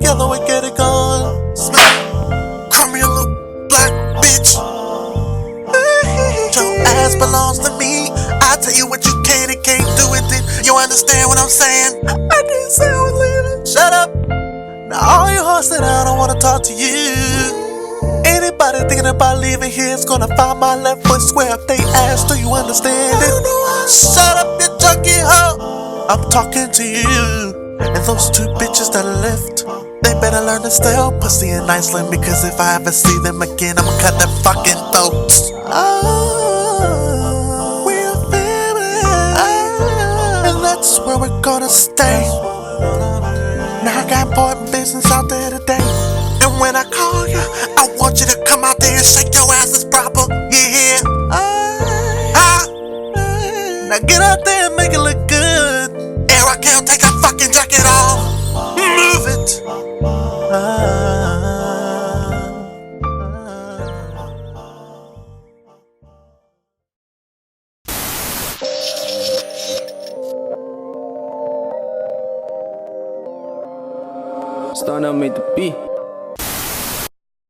together, we get it gone. Smack, call me a little black bitch. Your ass belongs to me. I tell you what you can and can't do with it. You understand what I'm saying? I didn't say I was leaving. Shut up. Now all you hoes sit down, I don't wanna talk to you. Anybody thinking about leaving here is gonna find my left foot square up they ass. Do you understand it? Shut up, you junkie hoe. I'm talking to you. And those two bitches that left, they better learn to stay on pussy in Iceland, because if I ever see them again, I'ma cut their fucking throats. We're a family, and that's where we're gonna stay. Now I got important business out there today, and when I call you, I want you to come out there and shake your asses proper. Yeah. Now get out there and make it look good. And Raquel, take her fucking jacket off. Move it. Starting up made the beat.